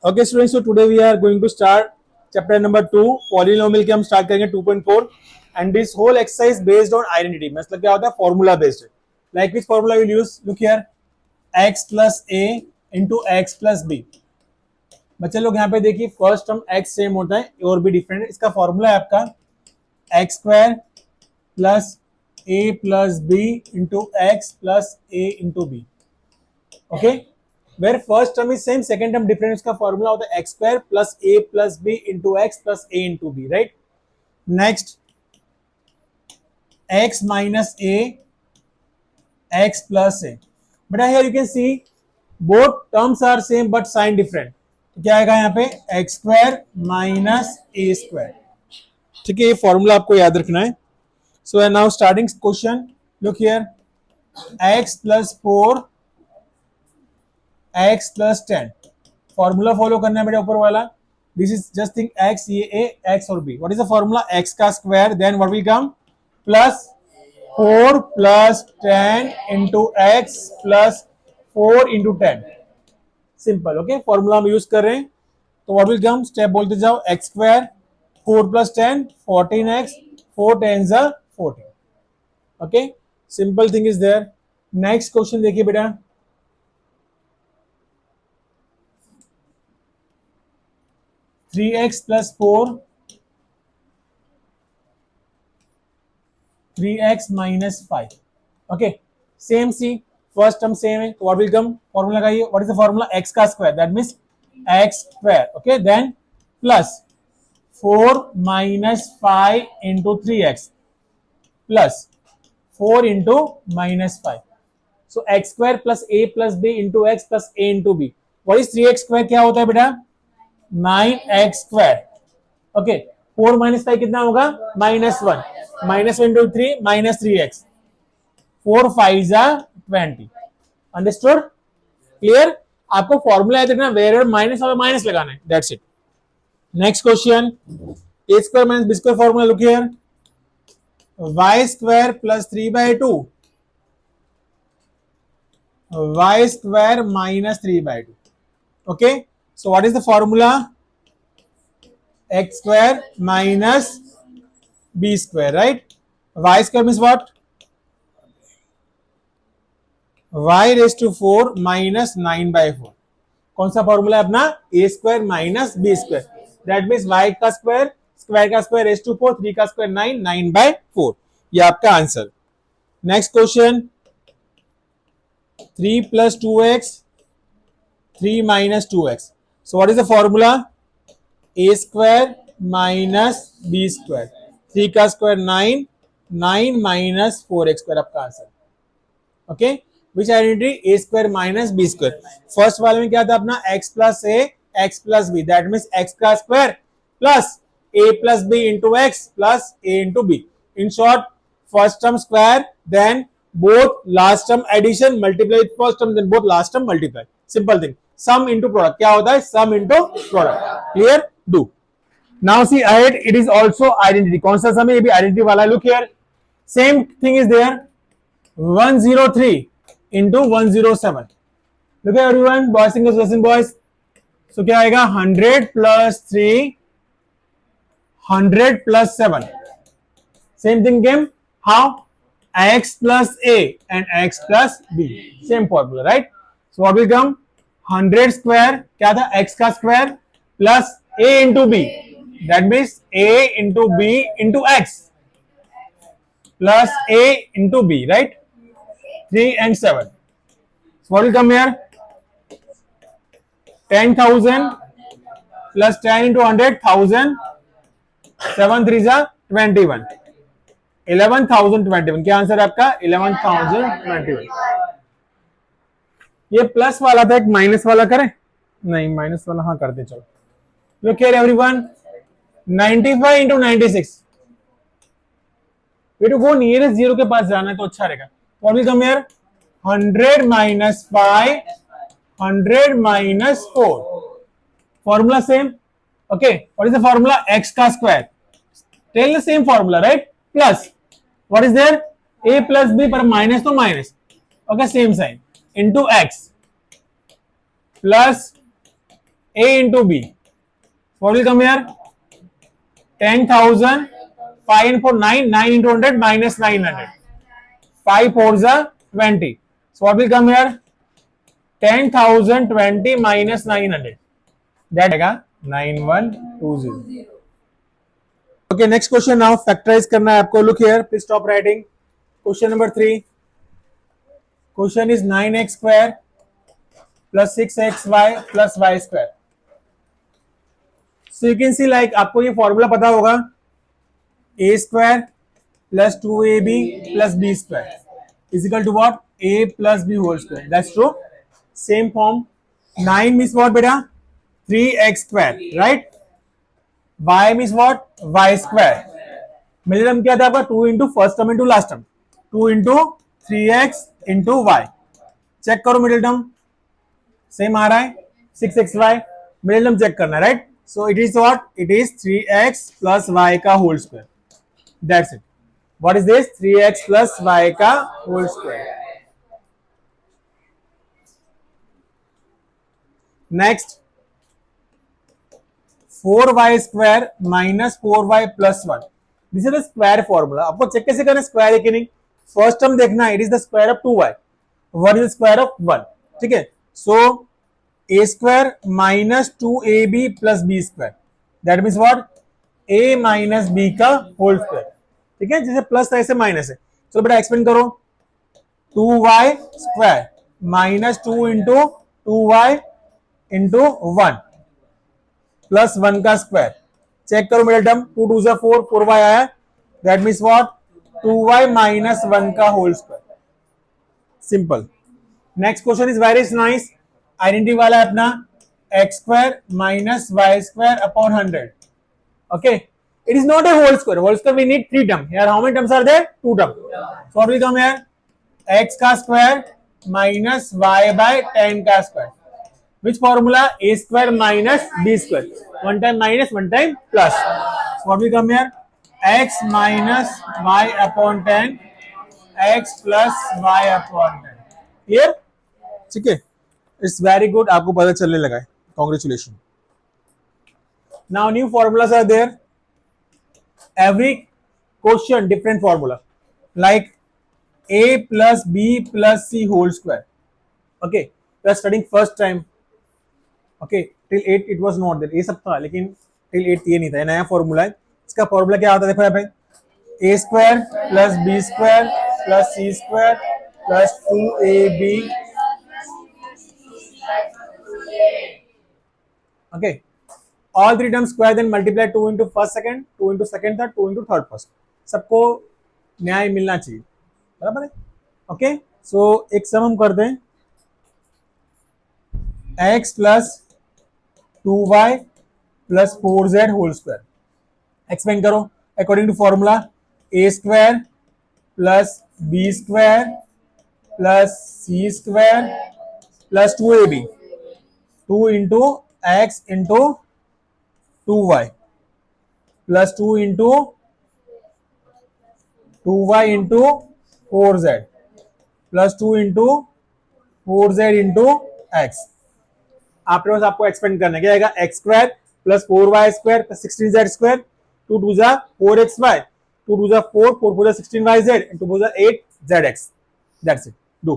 Okay students, so today we are going to start chapter number 2 polynomial के हम start करेंगे 2.4 and this whole exercise based on identity. मतलब क्या होता है, formula based. Like which formula we'll use? Look here, x plus a into x plus b. बच्चे लोग यहाँ पे देखिए, फर्स्ट टर्म x सेम होता है और भी डिफरेंट है. इसका फॉर्मूला है आपका x square plus a plus b into x plus a into b. Okay, where first term is same, second term different. इसका फॉर्मूला होता है x square plus a plus b into x plus a into b, right? Next, x minus a, x plus a. But here you can see both terms are same but sign different. तो क्या आएगा यहाँ पे x square minus a square. ठीक है, ये formula आपको याद रखना है. So now starting question, look here, x plus 4 x plus 10. Formula follow करना है बेटा ऊपर वाला. This is just think x, ये a, x और b. What is the formula? x का square, then what will come plus 4 plus 10 into x plus 4 into 10. Simple. Okay, formula हम use कर रहे हैं. तो व्हाट विल कम, स्टेप बोलते जाओ. x स्क्वायर 4 plus 10 14x, 4 10 14. Okay, simple thing is there. Next question देखिए बेटा, 3x plus 4, 3x minus 5. Okay, same see, first term same है, तो what will come, formula लगाइए. What is the formula? x का square, that means x square. Okay, then plus 4 minus 5 into 3x plus 4 into minus 5. So x square plus a plus b into x plus a into b. What is 3x square? क्या होता है बेटा? 9x square. Okay, 4 minus 5 कितना होगा? -1. -1 into 3 -3x. 4 5 जा 20. Understood? Clear? आपको formula याद रखना, वेयर माइनस और माइनस लगाना है. That's it. Next question, a square minus b square formula. Look here, y square plus 3/2, y square minus 3/2. Okay, so what is the formula? X square minus b square, right? Y square means what? Y raised to 4 minus 9/4. कौन सा formula है अपना? a square minus b square. That means y का square, square का square raised to 4, 3 का square 9, 9/4. ये आपका answer. Next question, 3 plus 2x, 3 minus 2x. So what is the formula? A square minus b square. 3 का square 9, 9 minus 4x square आपका answer. Okay, which identity? a square minus b square. First वाले में क्या था अपना? x plus a, x plus b. That means x का square plus a plus b into x plus a into b. In short, first term square, then both last term addition, multiply with first term, then both last term multiply. Simple thing. Sum into product. क्या होता है? Sum into product. Clear? Do. Now see ahead, it is also identity. कौन सा sum है? ये भी identity वाला है. Look here, same thing is there. 103 into 107. Look here everyone, boys and girls, listen boys. So क्या आएगा? 100 plus 3, 100 plus 7. Same thing came. How? X plus a and x plus b. Same formula, right? So what will come? 100 square क्या था? x का square plus a into b. That means a into b into x plus a into b, right? 3 and 7. So what will come here? 10,000 plus 10 into 100, 1,000. 7 3 जा 21. 11,021. क्या answer है आपका? 11,021. ये plus वाला था, एक माइनस वाला करें? नहीं, माइनस वाला हाँ करते चलो. Look here everyone, 95 into 96. Way to go nearest zero के पास जाना है तो अच्छा रहेगा. What will come here? 100 minus 5, 100 minus 4. Formula same. Okay, what is the formula? x का square. Tell the same formula, right? Plus what is there? a plus b, पर minus तो minus. Okay, same sign. into x plus A into B. What will come here? 10,000. 5 and 4, 9. 9 into 100 minus 900. 5 4s are 20. So what will come here? 10,020 minus 900. That आएगा 9120. Okay, next question now. Factorize करना है आपको. Look here. Please stop writing. Question number 3. Question is 9x square plus 6xy plus y square. So you can see like आपको ये formula पता होगा, a square plus 2ab plus b square is equal to what? A plus b whole square. That's true. Same form. 9 means what beta? 3x square, right? Y means what? Y square. Middle term क्या था आपका? 2 into first term into last term. 2 into 3x into y. Check करो middle term same आ रहा है. 6xy middle term check करना है, right? So it is what? It is 3x plus y का whole square. That's it. What is this? 3x plus y का whole square. Next, 4y square minus 4y plus 1. This is the square formula. आपको check कैसे करना है square है कि नहीं? First term देखना है. It is the square of 2y. 1 is the square of 1. ठीक है? So a square minus 2ab plus b square. That means what? a minus b का whole square. ठीक है? जैसे प्लस था ऐसे माइनस है. चलो बेटा एक्सपेंड करो. 2y square minus 2 into 2y into 1 plus 1 का स्क्वायर. चेक करो मिडिल टर्म. 2 2 4, 4y आया. That means what? 2y minus 1 का whole square. Simple. Next question is very nice. Identity वाला है अपना. x square minus Y square upon 100. Okay, it is not a whole square. Whole square we need 3 term. Here how many terms are there? 2 term. So what will come here? x का square minus y by 10 का square. Which formula? A square minus b square. One time minus, one time plus. So what will come here? X minus y upon 10. X plus y upon 10. Clear? ठीक है. It's very good. आपको पता चलने लगा है. Congratulations. Now new formulas are there. Every question different formula. Like a plus b plus c whole square. Okay. We are studying first time. Okay, till 8 it was not there. ये सब था लेकिन till 8 ये नहीं था. ये नया formula है. इसका फॉर्मूला क्या आता है? देखो यहाँ पे a square plus b square plus c square plus 2ab. Okay, all three terms square then multiply 2 into first second, 2 into second third, 2 into third first. सबको न्याय मिलना चाहिए, बराबर है? ओके, सो एक सम हम करते हैं. x plus 2y plus 4z whole square. Expand करो according to formula. a square plus b square plus c square plus 2ab. 2 into x into 2y plus 2 into 2y into 4z plus 2 into 4z into x. आपके पास आपको expand करना क्या आएगा? X square plus 4y square plus 16z square. 2 2 जा 4xy, 2 2 जा 4, 4 4 जा 16yz, 2 4 जा 8zx. That's it. डू.